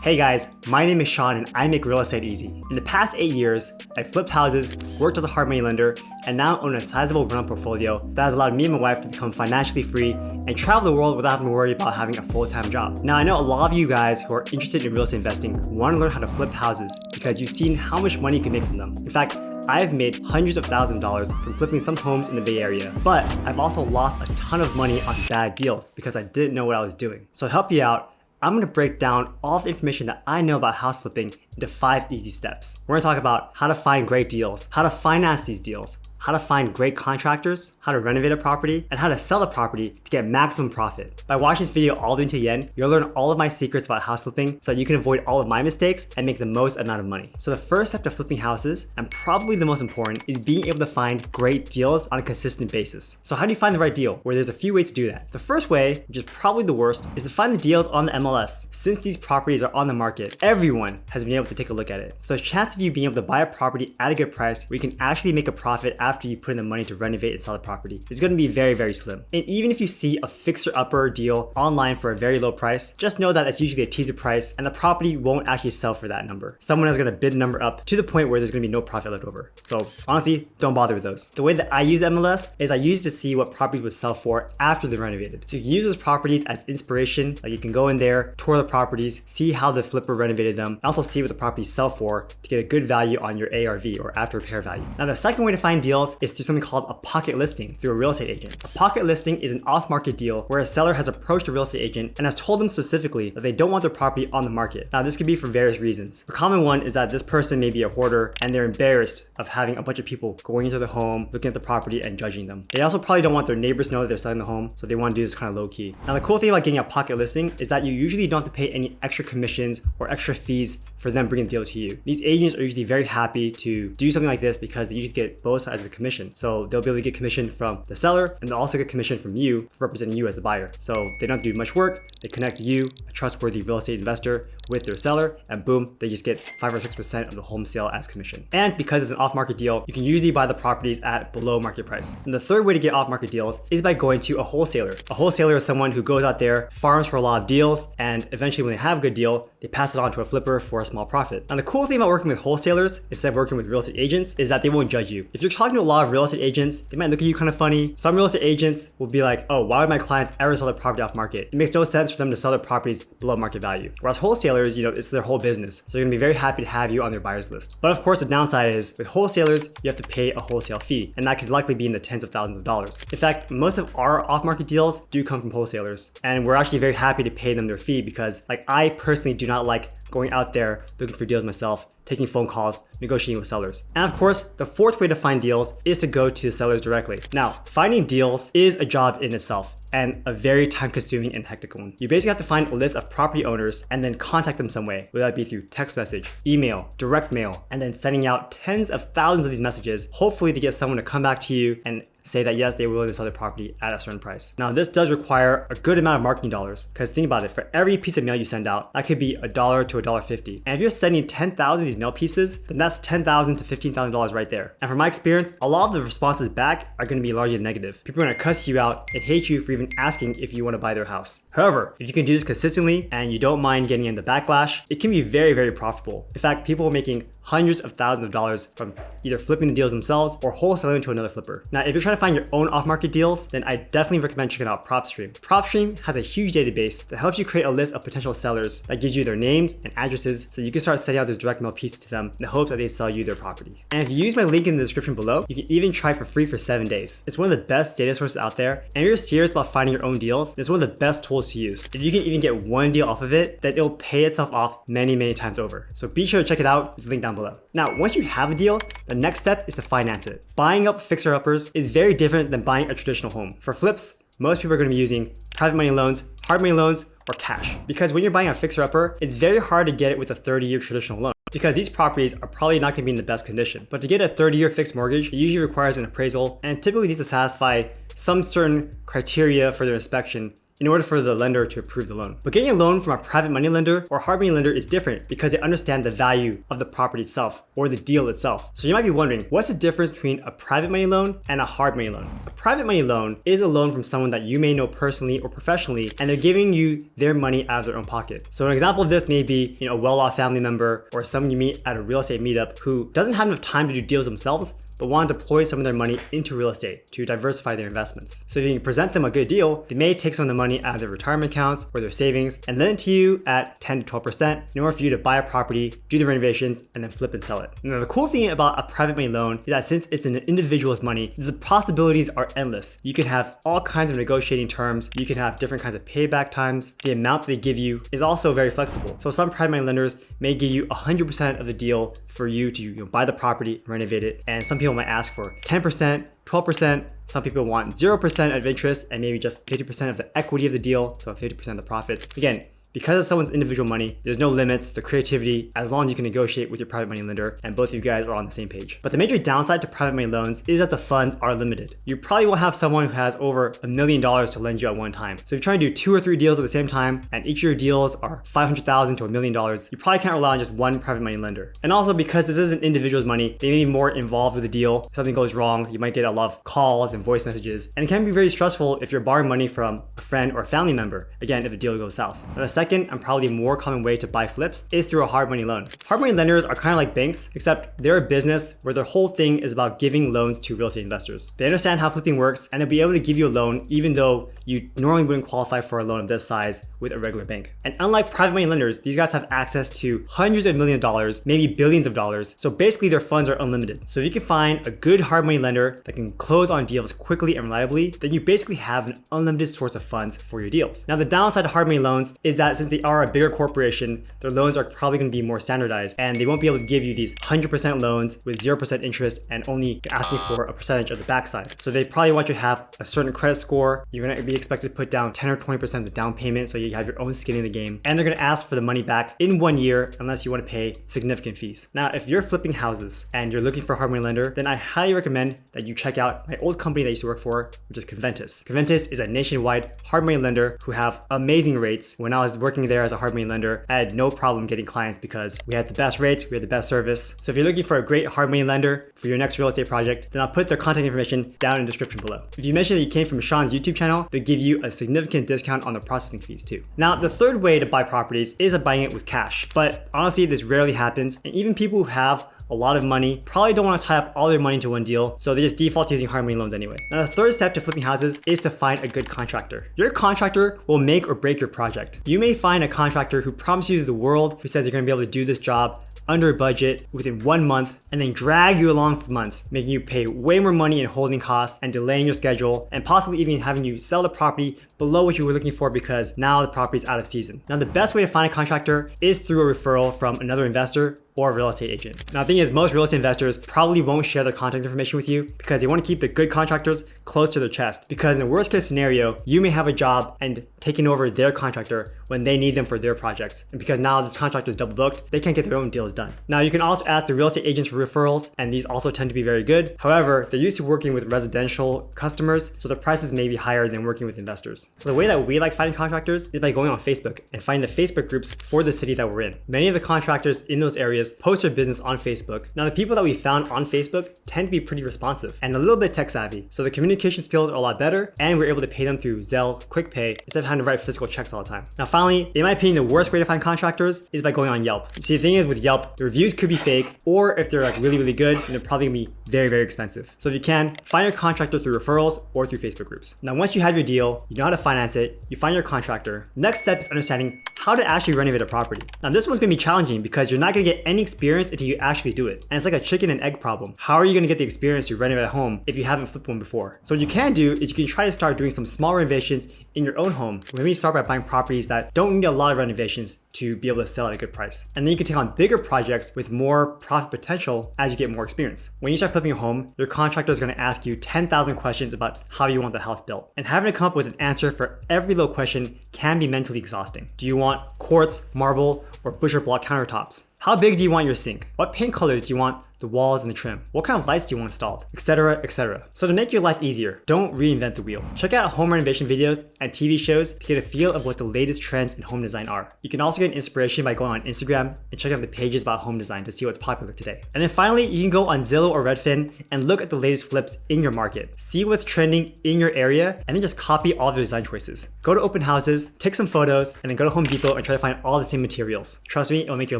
Hey guys, my name is Sean and I make real estate easy. In the past 8 years, I've flipped houses, worked as a hard money lender, and now own a sizable rental portfolio that has allowed me and my wife to become financially free and travel the world without having to worry about having a full-time job. Now I know a lot of you guys who are interested in real estate investing want to learn how to flip houses because you've seen how much money you can make from them. In fact, I've made hundreds of thousands of dollars from flipping some homes in the Bay Area, but I've also lost a ton of money on bad deals because I didn't know what I was doing. So to help you out, I'm going to break down all the information that I know about house flipping into 5 easy steps. We're going to talk about how to find great deals, how to finance these deals, how to find great contractors, how to renovate a property, and how to sell a property to get maximum profit. By watching this video all the way to the end, you'll learn all of my secrets about house flipping so that you can avoid all of my mistakes and make the most amount of money. So the first step to flipping houses, and probably the most important, is being able to find great deals on a consistent basis. So how do you find the right deal? Well, there's a few ways to do that. The first way, which is probably the worst, is to find the deals on the MLS. Since these properties are on the market, everyone has been able to take a look at it. So the chance of you being able to buy a property at a good price where you can actually make a profit after you put in the money to renovate and sell the property is going to be very, very slim. And even if you see a fixer-upper deal online for a very low price, just know that that's usually a teaser price and the property won't actually sell for that number. Someone is going to bid the number up to the point where there's going to be no profit left over. So honestly, don't bother with those. The way that I use MLS is I use to see what properties would sell for after they're renovated. So you can use those properties as inspiration. Like you can go in there, tour the properties, see how the flipper renovated them, and also see what the properties sell for to get a good value on your ARV or after repair value. Now the second way to find deals is through something called a pocket listing through a real estate agent. A pocket listing is an off-market deal where a seller has approached a real estate agent and has told them specifically that they don't want their property on the market. Now this could be for various reasons. The common one is that this person may be a hoarder and they're embarrassed of having a bunch of people going into the home, looking at the property and judging them. They also probably don't want their neighbors to know that they're selling the home, so they want to do this kind of low key. Now the cool thing about getting a pocket listing is that you usually don't have to pay any extra commissions or extra fees for them bringing the deal to you. These agents are usually very happy to do something like this because they usually get both sides of the commission. So they'll be able to get commission from the seller and they'll also get commission from you for representing you as the buyer. So they don't have to do much work. They connect you, a trustworthy real estate investor, with their seller, and boom, they just get 5 or 6% of the home sale as commission. And because it's an off-market deal, you can usually buy the properties at below market price. And the third way to get off-market deals is by going to a wholesaler. A wholesaler is someone who goes out there, farms for a lot of deals, and eventually when they have a good deal, they pass it on to a flipper for a small profit. Now the cool thing about working with wholesalers instead of working with real estate agents is that they won't judge you. If you're talking to a lot of real estate agents, they might look at you kind of funny. Some real estate agents will be like, oh, why would my clients ever sell their property off market? It makes no sense for them to sell their properties below market value. Whereas wholesalers, it's their whole business. So they're gonna be very happy to have you on their buyers list. But of course, the downside is with wholesalers, you have to pay a wholesale fee, and that could likely be in the tens of thousands of dollars. In fact, most of our off-market deals do come from wholesalers, and we're actually very happy to pay them their fee because I personally do not like going out there looking for deals myself, taking phone calls, negotiating with sellers. And of course, the fourth way to find deals is to go to the sellers directly. Now, finding deals is a job in itself and a very time-consuming and hectic one. You basically have to find a list of property owners and then contact them some way, whether that be through text message, email, direct mail, and then sending out tens of thousands of these messages, hopefully to get someone to come back to you and say that yes, they were willing to sell their property at a certain price. Now, this does require a good amount of marketing dollars because think about it, for every piece of mail you send out, that could be $1 to $1.50. And if you're sending 10,000 of these mail pieces, then that's $10,000 to $15,000 right there. And from my experience, a lot of the responses back are going to be largely negative. People are going to cuss you out and hate you for even asking if you want to buy their house. However, if you can do this consistently and you don't mind getting in the backlash, it can be very, very profitable. In fact, people are making hundreds of thousands of dollars from either flipping the deals themselves or wholesaling to another flipper. Now, if you're trying to find your own off-market deals, then I definitely recommend checking out PropStream. PropStream has a huge database that helps you create a list of potential sellers that gives you their names and addresses so you can start sending out those direct mail pieces to them in the hope that they sell you their property. And if you use my link in the description below, you can even try for free for 7 days. It's one of the best data sources out there, and if you're serious about finding your own deals, it's one of the best tools to use. If you can even get one deal off of it, then it'll pay itself off many, many times over. So be sure to check it out with the link down below. Now, once you have a deal, the next step is to finance it. Buying up fixer-uppers is very different than buying a traditional home. For flips, most people are going to be using private money loans, hard money loans, or cash. Because when you're buying a fixer-upper, it's very hard to get it with a 30-year traditional loan because these properties are probably not going to be in the best condition. But to get a 30-year fixed mortgage, it usually requires an appraisal and typically needs to satisfy some certain criteria for their inspection in order for the lender to approve the loan. But getting a loan from a private money lender or hard money lender is different because they understand the value of the property itself or the deal itself. So you might be wondering, what's the difference between a private money loan and a hard money loan? A private money loan is a loan from someone that you may know personally or professionally, and they're giving you their money out of their own pocket. So an example of this may be, a well-off family member or someone you meet at a real estate meetup who doesn't have enough time to do deals themselves, but want to deploy some of their money into real estate to diversify their investments. So if you can present them a good deal, they may take some of the money out of their retirement accounts or their savings and lend it to you at 10 to 12% in order for you to buy a property, do the renovations, and then flip and sell it. Now the cool thing about a private money loan is that since it's an individual's money, the possibilities are endless. You can have all kinds of negotiating terms, you can have different kinds of payback times, the amount that they give you is also very flexible. So some private money lenders may give you 100% of the deal for you to buy the property, renovate it, and some people might ask for 10%, 12%, some people want 0% of interest and maybe just 50% of the equity of the deal, so 50% of the profits. Again, because of someone's individual money, there's no limits to creativity as long as you can negotiate with your private money lender and both of you guys are on the same page. But the major downside to private money loans is that the funds are limited. You probably won't have someone who has over $1 million to lend you at one time. So if you're trying to do 2 or 3 deals at the same time and each of your deals are $500,000 to $1 million, you probably can't rely on just one private money lender. And also because this is an individual's money, they may be more involved with the deal. If something goes wrong, you might get a lot of calls and voice messages. And it can be very stressful if you're borrowing money from a friend or a family member, again, if the deal goes south. Now the second and probably more common way to buy flips is through a hard money loan. Hard money lenders are kind of like banks, except they're a business where their whole thing is about giving loans to real estate investors. They understand how flipping works and they'll be able to give you a loan even though you normally wouldn't qualify for a loan of this size with a regular bank. And unlike private money lenders, these guys have access to hundreds of millions of dollars, maybe billions of dollars. So basically their funds are unlimited. So if you can find a good hard money lender that can close on deals quickly and reliably, then you basically have an unlimited source of funds for your deals. Now the downside to hard money loans is that since they are a bigger corporation, their loans are probably going to be more standardized and they won't be able to give you these 100% loans with 0% interest and only asking for a percentage of the backside. So they probably want you to have a certain credit score. You're going to be expected to put down 10 or 20% of the down payment so you have your own skin in the game. And they're going to ask for the money back in 1 year unless you want to pay significant fees. Now, if you're flipping houses and you're looking for a hard money lender, then I highly recommend that you check out my old company that I used to work for, which is Conventus. Conventus is a nationwide hard money lender who have amazing rates. When I was working there as a hard money lender, I had no problem getting clients because we had the best rates, we had the best service. So if you're looking for a great hard money lender for your next real estate project, then I'll put their contact information down in the description below. If you mention that you came from Sean's YouTube channel, they'll give you a significant discount on the processing fees too. Now, the third way to buy properties is by buying it with cash. But honestly, this rarely happens. And even people who have a lot of money probably don't want to tie up all their money into one deal, so they just default to using hard money loans anyway. Now the third step to flipping houses is to find a good contractor. Your contractor will make or break your project. You may find a contractor who promises you the world, who says you're going to be able to do this job under budget within 1 month and then drag you along for months, making you pay way more money in holding costs and delaying your schedule and possibly even having you sell the property below what you were looking for because now the property is out of season. Now the best way to find a contractor is through a referral from another investor or a real estate agent. Now the thing is, most real estate investors probably won't share their contact information with you because they want to keep the good contractors close to their chest, because in the worst case scenario, you may have a job and taking over their contractor when they need them for their projects. And because now this contractor is double booked, they can't get their own deals done. Now you can also ask the real estate agents for referrals, and these also tend to be very good. However, they're used to working with residential customers, so the prices may be higher than working with investors. So the way that we like finding contractors is by going on Facebook and finding the Facebook groups for the city that we're in. Many of the contractors in those areas post their business on Facebook. Now the people that we found on Facebook tend to be pretty responsive and a little bit tech savvy, so the communication skills are a lot better, and we're able to pay them through Zelle, QuickPay, instead of having to write physical checks all the time. Now finally, in my opinion, the worst way to find contractors is by going on Yelp. See, the thing is with Yelp, the reviews could be fake, or if they're like really, really good, then they're probably gonna be very, very expensive. So if you can, find your contractor through referrals or through Facebook groups. Now once you have your deal, you know how to finance it, you find your contractor. Next step is understanding how to actually renovate a property. Now this one's gonna be challenging because you're not gonna get any experience until you actually do it. And it's like a chicken and egg problem. How are you gonna get the experience to renovate a home if you haven't flipped one before? So what you can do is you can try to start doing some small renovations in your own home. Maybe start by buying properties that don't need a lot of renovations to be able to sell at a good price. And then you can take on bigger projects with more profit potential as you get more experience. When you start flipping a home, your contractor is gonna ask you 10,000 questions about how you want the house built. And having to come up with an answer for every little question can be mentally exhausting. Do you want quartz, marble, or butcher block countertops? How big do you want your sink? What paint colors do you want the walls and the trim? What kind of lights do you want installed? Etc, etc. So to make your life easier, don't reinvent the wheel. Check out home renovation videos and TV shows to get a feel of what the latest trends in home design are. You can also get inspiration by going on Instagram and checking out the pages about home design to see what's popular today. And then finally, you can go on Zillow or Redfin and look at the latest flips in your market. See what's trending in your area and then just copy all the design choices. Go to open houses, take some photos, and then go to Home Depot and try to find all the same materials. Trust me, it'll make your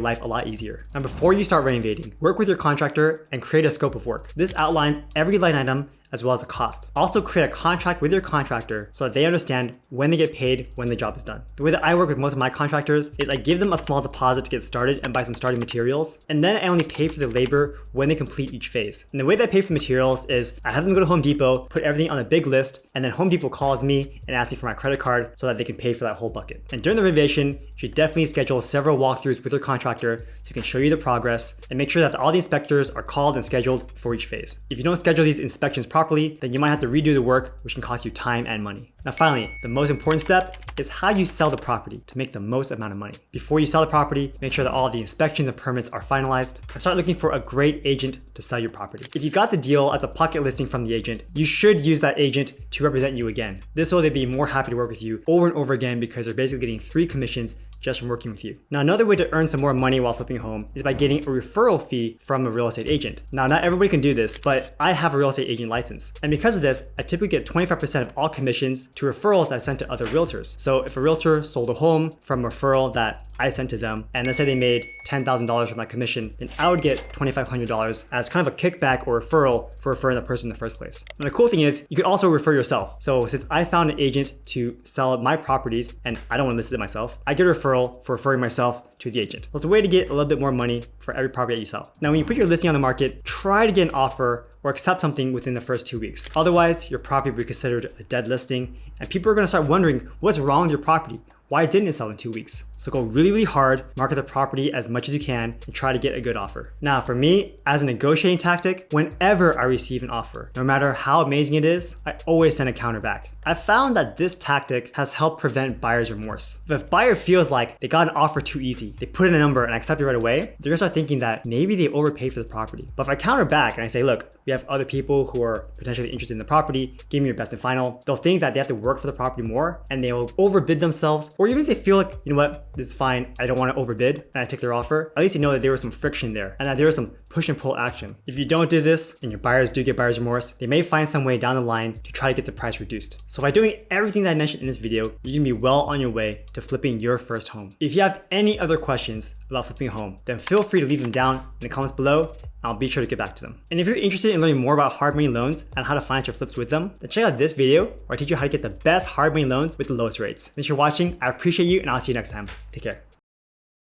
life a lot easier. Now before you start renovating, work with your contractor and create a scope of work. This outlines every line item as well as the cost. Also create a contract with your contractor so that they understand when they get paid when the job is done. The way that I work with most of my contractors is I give them a small deposit to get started and buy some starting materials, and then I only pay for the labor when they complete each phase. And the way that I pay for materials is I have them go to Home Depot, put everything on a big list, and then Home Depot calls me and asks me for my credit card so that they can pay for that whole bucket. And during the renovation, you should definitely schedule several walkthroughs with your contractor so he can show you the progress and make sure that all the inspectors are called and scheduled for each phase. If you don't schedule these inspections properly, then you might have to redo the work, which can cost you time and money. Now finally, the most important step is how you sell the property to make the most amount of money. Before you sell the property, make sure that all of the inspections and permits are finalized and start looking for a great agent to sell your property. If you got the deal as a pocket listing from the agent, you should use that agent to represent you again. This way they'd be more happy to work with you over and over again because they're basically getting 3 commissions just from working with you. Now, another way to earn some more money while flipping a home is by getting a referral fee from a real estate agent. Now, not everybody can do this, but I have a real estate agent license. And because of this, I typically get 25% of all commissions to referrals I sent to other realtors. So if a realtor sold a home from a referral that I sent to them, and let's say they made $10,000 from that commission, then I would get $2,500 as kind of a kickback or referral for referring that person in the first place. And the cool thing is, you can also refer yourself. So since I found an agent to sell my properties, and I don't want to list it myself, I get a referral for referring myself to the agent. So it's a way to get a little bit more money for every property that you sell. Now, when you put your listing on the market, try to get an offer or accept something within the first 2 weeks. Otherwise, your property will be considered a dead listing, and people are going to start wondering what's wrong with your property. Why didn't it sell in 2 weeks? So go really, really hard, market the property as much as you can, and try to get a good offer. Now, for me, as a negotiating tactic, whenever I receive an offer, no matter how amazing it is, I always send a counter back. I've found that this tactic has helped prevent buyer's remorse. If a buyer feels like they got an offer too easy, they put in a number and I accept it right away, they're gonna start thinking that maybe they overpaid for the property. But if I counter back and I say, look, we have other people who are potentially interested in the property, give me your best and final, they'll think that they have to work for the property more and they will overbid themselves, or even if they feel like, you know what, this is fine, I don't want to overbid, and I take their offer, at least you know that there was some friction there and that there was some push and pull action. If you don't do this and your buyers do get buyer's remorse, they may find some way down the line to try to get the price reduced. So by doing everything that I mentioned in this video, you can be well on your way to flipping your first home. If you have any other questions about flipping a home, then feel free to leave them down in the comments below. I'll be sure to get back to them. And if you're interested in learning more about hard money loans and how to finance your flips with them, then check out this video where I teach you how to get the best hard money loans with the lowest rates. Thanks for watching. I appreciate you and I'll see you next time. Take care.